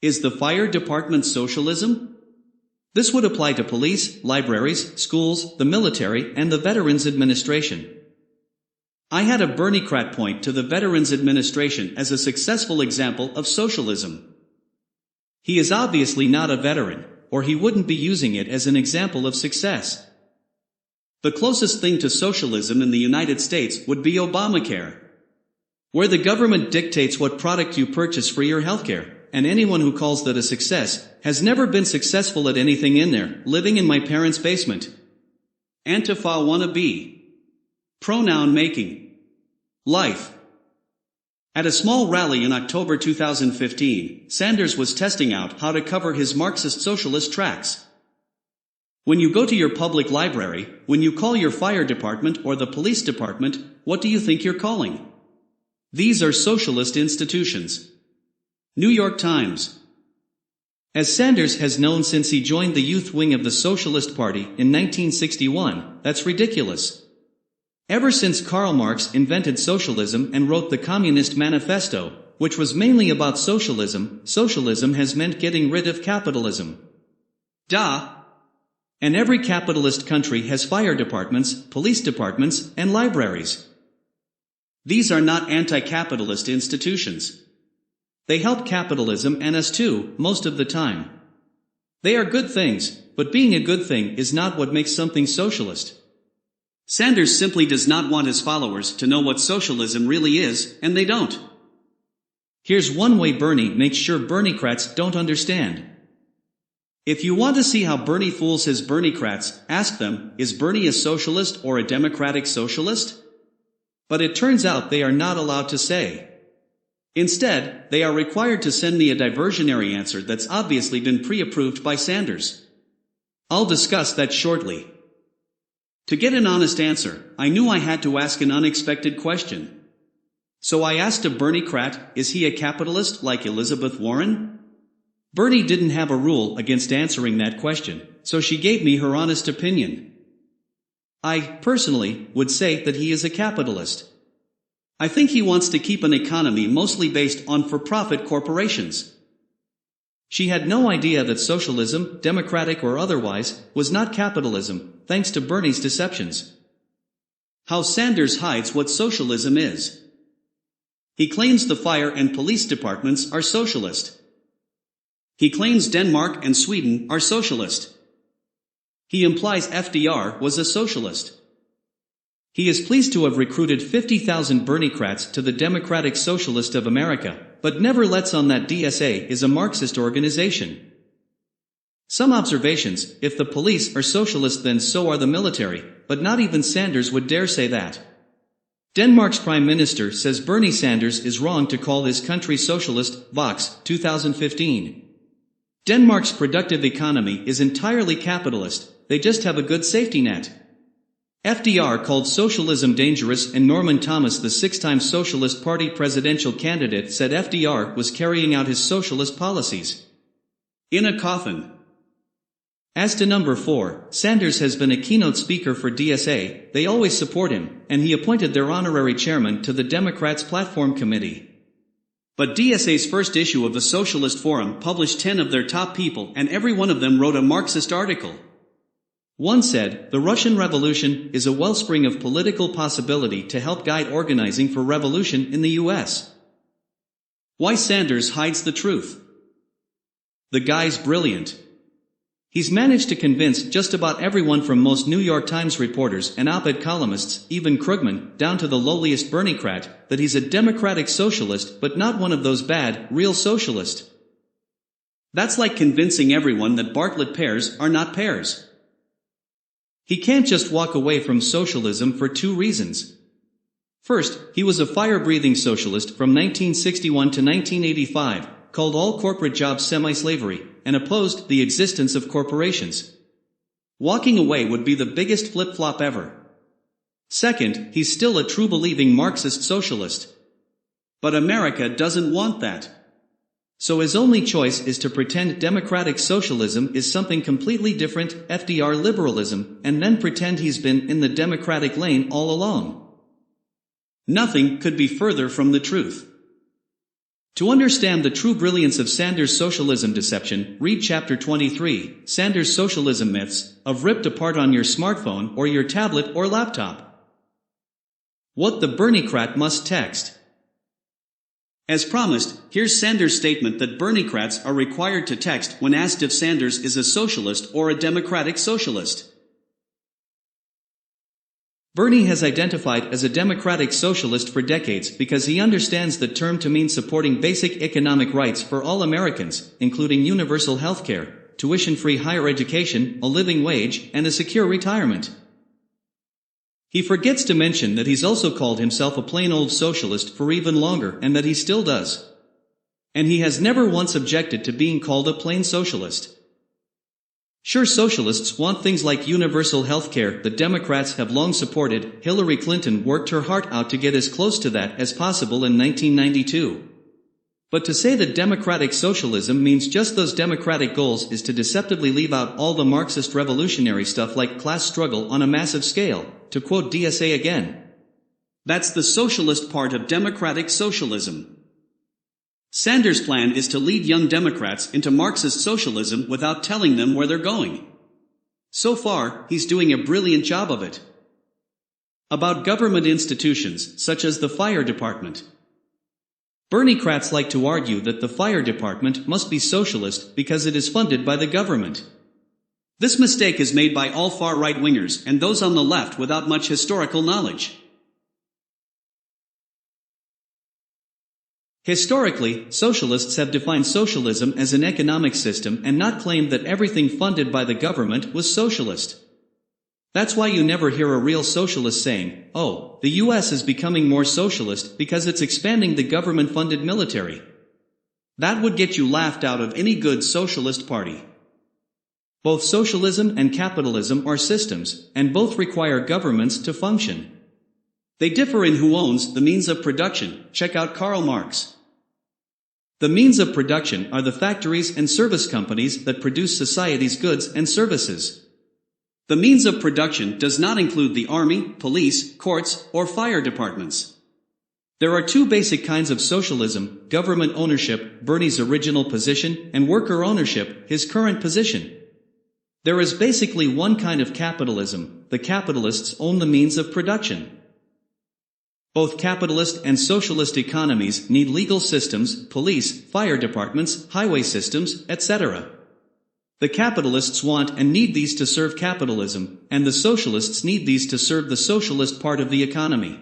Is the fire department socialism? This would apply to police, libraries, schools, the military, and the Veterans Administration. I had a Berniecrat point to the Veterans Administration as a successful example of socialism. He is obviously not a veteran, or he wouldn't be using it as an example of success. The closest thing to socialism in the United States would be Obamacare, where the government dictates what product you purchase for your healthcare, and anyone who calls that a success has never been successful at anything in there, living in my parents' basement. Antifa wannabe. Pronoun making. Life. At a small rally in October 2015, Sanders was testing out how to cover his Marxist-socialist tracks. When you go to your public library, when you call your fire department or the police department, what do you think you're calling? These are socialist institutions. New York Times. As Sanders has known since he joined the youth wing of the Socialist Party in 1961, that's ridiculous. Ever since Karl Marx invented socialism and wrote the Communist Manifesto, which was mainly about socialism, socialism has meant getting rid of capitalism. Duh! And every capitalist country has fire departments, police departments, and libraries. These are not anti-capitalist institutions. They help capitalism and us too, most of the time. They are good things, but being a good thing is not what makes something socialist. Sanders simply does not want his followers to know what socialism really is, and they don't. Here's one way Bernie makes sure Berniecrats don't understand. If you want to see how Bernie fools his Berniecrats, ask them, is Bernie a socialist or a democratic socialist? But it turns out they are not allowed to say. Instead, they are required to send me a diversionary answer that's obviously been pre-approved by Sanders. I'll discuss that shortly. To get an honest answer, I knew I had to ask an unexpected question. So I asked a Berniecrat, is he a capitalist like Elizabeth Warren? Bernie didn't have a rule against answering that question, so she gave me her honest opinion. I, personally, would say that he is a capitalist. I think he wants to keep an economy mostly based on for-profit corporations. She had no idea that socialism, democratic or otherwise, was not capitalism, thanks to Bernie's deceptions. How Sanders hides what socialism is. He claims the fire and police departments are socialist. He claims Denmark and Sweden are socialist. He implies FDR was a socialist. He is pleased to have recruited 50,000 Berniecrats to the Democratic Socialist of America, but never lets on that DSA is a Marxist organization. Some observations: if the police are socialist then so are the military, but not even Sanders would dare say that. Denmark's Prime Minister says Bernie Sanders is wrong to call his country socialist, Vox, 2015. Denmark's productive economy is entirely capitalist, they just have a good safety net. FDR called socialism dangerous, and Norman Thomas, the six-time Socialist Party presidential candidate, said FDR was carrying out his socialist policies. In a coffin. As to number 4, Sanders has been a keynote speaker for DSA, they always support him, and he appointed their honorary chairman to the Democrats' Platform Committee. But DSA's first issue of the Socialist Forum published 10 of their top people, and every one of them wrote a Marxist article. One said, the Russian Revolution is a wellspring of political possibility to help guide organizing for revolution in the US. Why Sanders hides the truth? The guy's brilliant. He's managed to convince just about everyone from most New York Times reporters and op-ed columnists, even Krugman, down to the lowliest Berniecrat, that he's a democratic socialist but not one of those bad, real socialists. That's like convincing everyone that Bartlett pears are not pears. He can't just walk away from socialism for 2 reasons. First, he was a fire-breathing socialist from 1961 to 1985, called all corporate jobs semi-slavery, and opposed the existence of corporations. Walking away would be the biggest flip-flop ever. Second, he's still a true believing Marxist socialist. But America doesn't want that. So his only choice is to pretend democratic socialism is something completely different, FDR liberalism, and then pretend he's been in the democratic lane all along. Nothing could be further from the truth. To understand the true brilliance of Sanders' socialism deception, read Chapter 23, Sanders' Socialism Myths, of ripped apart on your smartphone or your tablet or laptop. What the Berniecrat must text. As promised, here's Sanders' statement that Berniecrats are required to text when asked if Sanders is a socialist or a democratic socialist. Bernie has identified as a democratic socialist for decades because he understands the term to mean supporting basic economic rights for all Americans, including universal health care, tuition-free higher education, a living wage, and a secure retirement. He forgets to mention that he's also called himself a plain old socialist for even longer and that he still does. And he has never once objected to being called a plain socialist. Sure, socialists want things like universal health care that Democrats have long supported. Hillary Clinton worked her heart out to get as close to that as possible in 1992. But to say that democratic socialism means just those democratic goals is to deceptively leave out all the Marxist revolutionary stuff like class struggle on a massive scale, to quote DSA again. That's the socialist part of democratic socialism. Sanders' plan is to lead young Democrats into Marxist socialism without telling them where they're going. So far, he's doing a brilliant job of it. About government institutions, such as the fire department. Berniecrats like to argue that the fire department must be socialist because it is funded by the government. This mistake is made by all far right-wingers and those on the left without much historical knowledge. Historically, socialists have defined socialism as an economic system and not claimed that everything funded by the government was socialist. That's why you never hear a real socialist saying, "Oh, the US is becoming more socialist because it's expanding the government-funded military." That would get you laughed out of any good socialist party. Both socialism and capitalism are systems, and both require governments to function. They differ in who owns the means of production. Check out Karl Marx. The means of production are the factories and service companies that produce society's goods and services. The means of production does not include the army, police, courts, or fire departments. There are two basic kinds of socialism: government ownership, Bernie's original position, and worker ownership, his current position. There is basically one kind of capitalism: the capitalists own the means of production. Both capitalist and socialist economies need legal systems, police, fire departments, highway systems, etc. The capitalists want and need these to serve capitalism, and the socialists need these to serve the socialist part of the economy.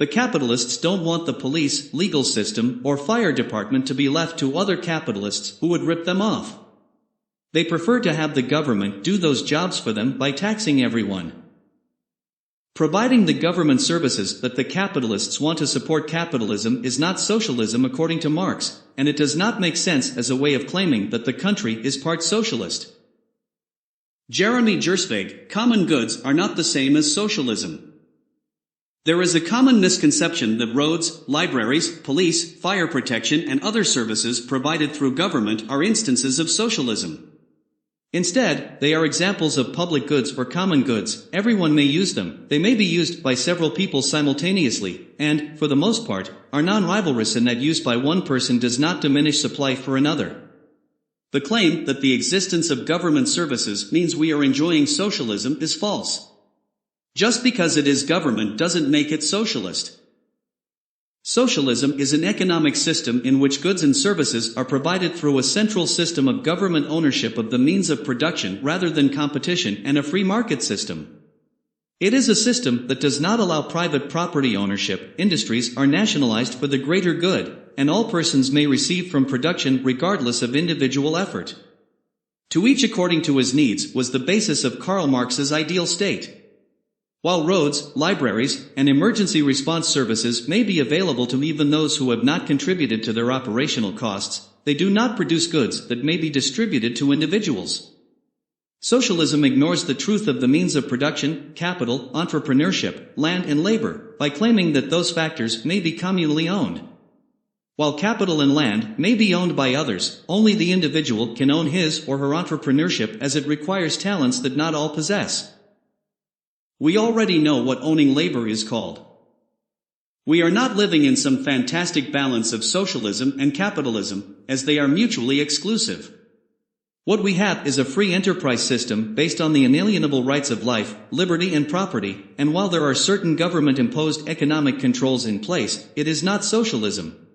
The capitalists don't want the police, legal system, or fire department to be left to other capitalists who would rip them off. They prefer to have the government do those jobs for them by taxing everyone. Providing the government services that the capitalists want to support capitalism is not socialism according to Marx, and it does not make sense as a way of claiming that the country is part socialist. Jeremy Gersvig, common goods are not the same as socialism. There is a common misconception that roads, libraries, police, fire protection and other services provided through government are instances of socialism. Instead, they are examples of public goods or common goods. Everyone may use them. They may be used by several people simultaneously, and, for the most part, are non-rivalrous in that use by one person does not diminish supply for another. The claim that the existence of government services means we are enjoying socialism is false. Just because it is government doesn't make it socialist. Socialism is an economic system in which goods and services are provided through a central system of government ownership of the means of production rather than competition and a free market system. It is a system that does not allow private property ownership. Industries are nationalized for the greater good, and all persons may receive from production regardless of individual effort. To each according to his needs was the basis of Karl Marx's ideal state. While roads, libraries, and emergency response services may be available to even those who have not contributed to their operational costs, they do not produce goods that may be distributed to individuals. Socialism ignores the truth of the means of production, capital, entrepreneurship, land and labor, by claiming that those factors may be communally owned. While capital and land may be owned by others, only the individual can own his or her entrepreneurship as it requires talents that not all possess. We already know what owning labor is called. We are not living in some fantastic balance of socialism and capitalism, as they are mutually exclusive. What we have is a free enterprise system based on the inalienable rights of life, liberty and property, and while there are certain government-imposed economic controls in place, it is not socialism.